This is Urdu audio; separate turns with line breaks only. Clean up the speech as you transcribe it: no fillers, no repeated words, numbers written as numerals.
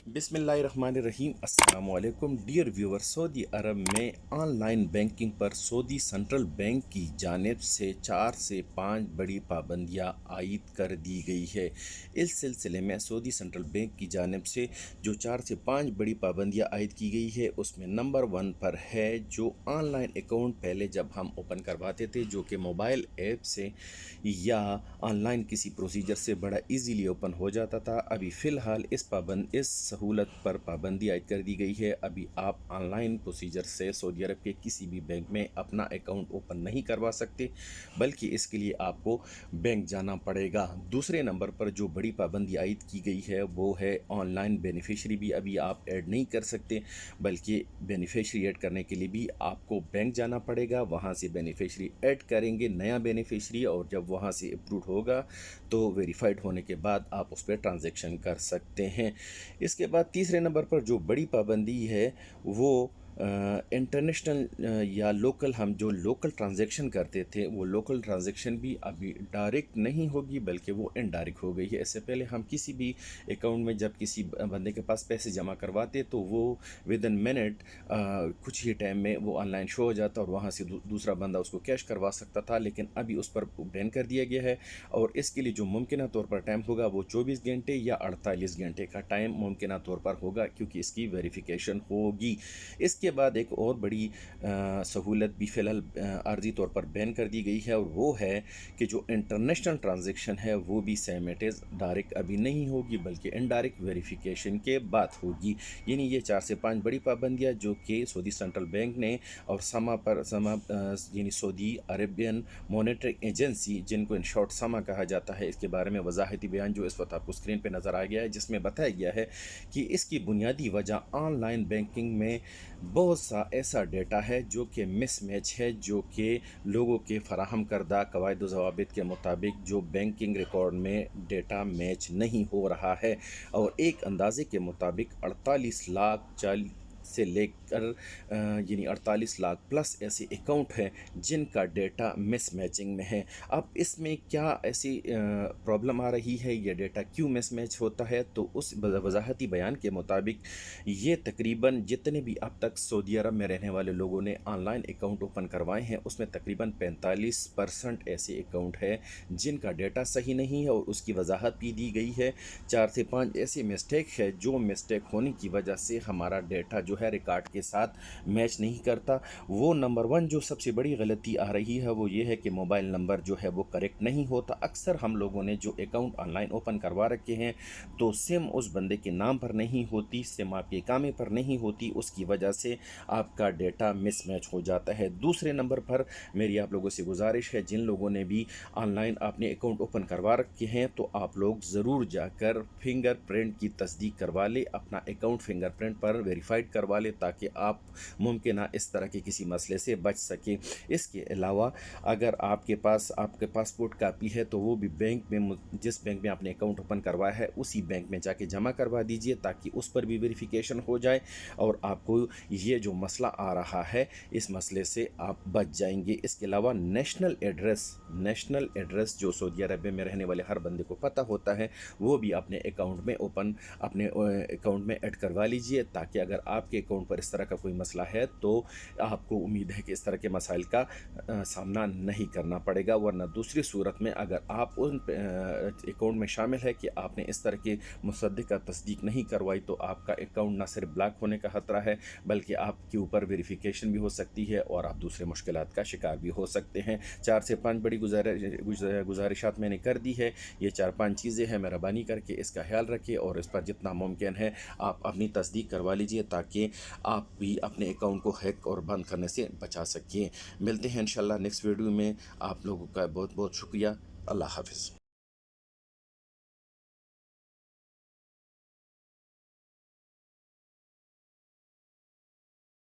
بسم اللہ الرحمن الرحیم۔ السلام علیکم ڈیئر ویور۔ سعودی عرب میں on line banking per Saudi central bank کی جانب سے 4 سے 5 بڑی پابندیاں عائد کر دی گئی ہے۔ اس سلسلے میں سعودی سینٹرل بینک کی جانب سے جو 4 سے 5 بڑی پابندیاں عائد کی گئی ہے، اس میں نمبر 1 پر ہے جو آن لائن اکاؤنٹ پہلے جب ہم اوپن کرواتے تھے جو کہ موبائل ایپ سے یا آن لائن کسی پروسیجر سے بڑا ایزیلی اوپن ہو جاتا تھا، ابھی فی الحال اس سہولت پر پابندی عائد کر دی گئی ہے۔ ابھی آپ آن لائن پروسیجر سے سعودی عرب کے کسی بھی بینک میں اپنا اکاؤنٹ اوپن نہیں کروا سکتے، بلکہ اس کے لیے آپ کو بینک جانا پڑے گا۔ دوسرے نمبر پر جو بڑی پابندی عائد کی گئی ہے وہ ہے آن لائن بینیفیشری بھی ابھی آپ ایڈ نہیں کر سکتے، بلکہ بینیفیشری ایڈ کرنے کے لیے بھی آپ کو بینک جانا پڑے گا، وہاں سے بینیفیشری ایڈ کریں گے نیا بینیفیشری، اور جب وہاں سے اپروڈ ہوگا تو ویریفائڈ ہونے کے بعد آپ اس پہ ٹرانزیکشن کر سکتے ہیں۔ اس کے بعد تیسرے نمبر پر جو بڑی پابندی ہے وہ انٹرنیشنل یا لوکل، ہم جو لوکل ٹرانزیکشن کرتے تھے وہ لوکل ٹرانزیکشن بھی ابھی ڈائریکٹ نہیں ہوگی بلکہ وہ انڈائریکٹ ہو گئی ہے۔ اس سے پہلے ہم کسی بھی اکاؤنٹ میں جب کسی بندے کے پاس پیسے جمع کرواتے تو وہ ود ان منٹ کچھ ہی ٹائم میں وہ آن لائن شو ہو جاتا اور وہاں سے دوسرا بندہ اس کو کیش کروا سکتا تھا، لیکن ابھی اس پر بین کر دیا گیا ہے، اور اس کے لیے جو ممکنہ طور پر ٹائم ہوگا وہ 24 گھنٹے یا 48 گھنٹے کا ٹائم ممکنہ طور پر ہوگا، کیونکہ اس کی ویریفیکیشن ہوگی۔ اس کے بعد ایک اور بڑی سہولت بھی فی الحال عارضی طور پر بین کر دی گئی ہے، اور وہ ہے کہ جو انٹرنیشنل ٹرانزیکشن ہے وہ بھی سیم اٹ از ڈائریکٹ ابھی نہیں ہوگی بلکہ انڈائریکٹ ویریفیکیشن کے بعد ہوگی۔ یعنی یہ 4 سے 5 بڑی پابندیاں جو کہ سعودی سینٹرل بینک نے اور یعنی سعودی عربین مانیٹرنگ ایجنسی، جن کو ان شارٹ سما کہا جاتا ہے، اس کے بارے میں وضاحتی بیان جو اس وقت آپ کو اسکرین پہ نظر آ گیا ہے، جس میں بتایا گیا ہے کہ اس کی بنیادی وجہ آن لائن بینکنگ میں بہت سا ایسا ڈیٹا ہے جو کہ مس میچ ہے، جو کہ لوگوں کے فراہم کردہ قواعد و ضوابط کے مطابق جو بینکنگ ریکارڈ میں ڈیٹا میچ نہیں ہو رہا ہے، اور ایک اندازے کے مطابق 48 لاکھ سے لے کر یعنی 48 لاکھ پلس ایسے اکاؤنٹ ہیں جن کا ڈیٹا مس میچنگ میں ہے۔ اب اس میں کیا ایسی پرابلم آ رہی ہے، یہ ڈیٹا کیوں مس میچ ہوتا ہے، تو اس وضاحتی بیان کے مطابق یہ تقریباً جتنے بھی اب تک سعودی عرب میں رہنے والے لوگوں نے آن لائن اکاؤنٹ اوپن کروائے ہیں، اس میں تقریباً 45% ایسے اکاؤنٹ ہے جن کا ڈیٹا صحیح نہیں ہے، اور اس کی وضاحت بھی دی گئی ہے۔ 4 سے 5 ایسی مسٹیک ہے جو مسٹیک ہونے کی وجہ سے ہمارا ڈیٹا جو ہے ریکارڈ کے ساتھ میچ نہیں کرتا۔ وہ نمبر 1 جو سب سے بڑی غلطی آ رہی ہے وہ یہ ہے کہ موبائل نمبر جو ہے وہ کریکٹ نہیں ہوتا۔ اکثر ہم لوگوں نے جو اکاؤنٹ آن لائن اوپن کروا رکھے ہیں تو سم اس بندے کے نام پر نہیں ہوتی، سم آپ کے اقامے پر نہیں ہوتی، اس کی وجہ سے آپ کا ڈیٹا مس میچ ہو جاتا ہے۔ دوسرے نمبر پر میری آپ لوگوں سے گزارش ہے، جن لوگوں نے بھی آن لائن اپنے اکاؤنٹ اوپن کروا رکھے ہیں تو آپ لوگ ضرور جا کر فنگر پرنٹ کی تصدیق کروا لیں، اپنا اکاؤنٹ فنگر پرنٹ پر ویریفائڈ کروا لیں تاکہ آپ ممکنہ اس طرح کے کسی مسئلے سے بچ سکیں۔ اس کے علاوہ اگر آپ کے پاس آپ کے پاسپورٹ کاپی ہے تو وہ بھی بینک میں، جس بینک میں آپ نے اکاؤنٹ اوپن کروایا ہے اسی بینک میں جا کے جمع کروا دیجئے تاکہ اس پر بھی ویریفیکیشن ہو جائے، اور آپ کو یہ جو مسئلہ آ رہا ہے اس مسئلے سے آپ بچ جائیں گے۔ اس کے علاوہ نیشنل ایڈریس جو سعودی عرب میں رہنے والے ہر بندے کو پتہ ہوتا ہے، وہ بھی اپنے اکاؤنٹ میں ایڈ کروا لیجئے تاکہ اگر آپ کے اکاؤنٹ پر اس طرح کا کوئی مسئلہ ہے تو آپ کو امید ہے کہ اس طرح کے مسائل کا سامنا نہیں کرنا پڑے گا، ورنہ دوسری صورت میں اگر آپ ان اکاؤنٹ میں شامل ہے کہ آپ نے اس طرح کی مصدقہ تصدیق نہیں کروائی تو آپ کا اکاؤنٹ نہ صرف بلاک ہونے کا خطرہ ہے بلکہ آپ کے اوپر ویریفیکیشن بھی ہو سکتی ہے اور آپ دوسرے مشکلات کا شکار بھی ہو سکتے ہیں۔ 4 سے 5 بڑی گزارشات میں نے کر دی ہے، یہ 4-5 چیزیں ہیں، مہربانی کر کے اس کا خیال رکھیں اور اس پر جتنا ممکن ہے آپ اپنی تصدیق کروا لیجئے تاکہ آپ بھی اپنے اکاؤنٹ کو ہیک اور بند کرنے سے بچا سکیں۔ ملتے ہیں انشاءاللہ نیکسٹ ویڈیو میں۔ آپ لوگوں کا بہت بہت شکریہ۔ اللہ حافظ۔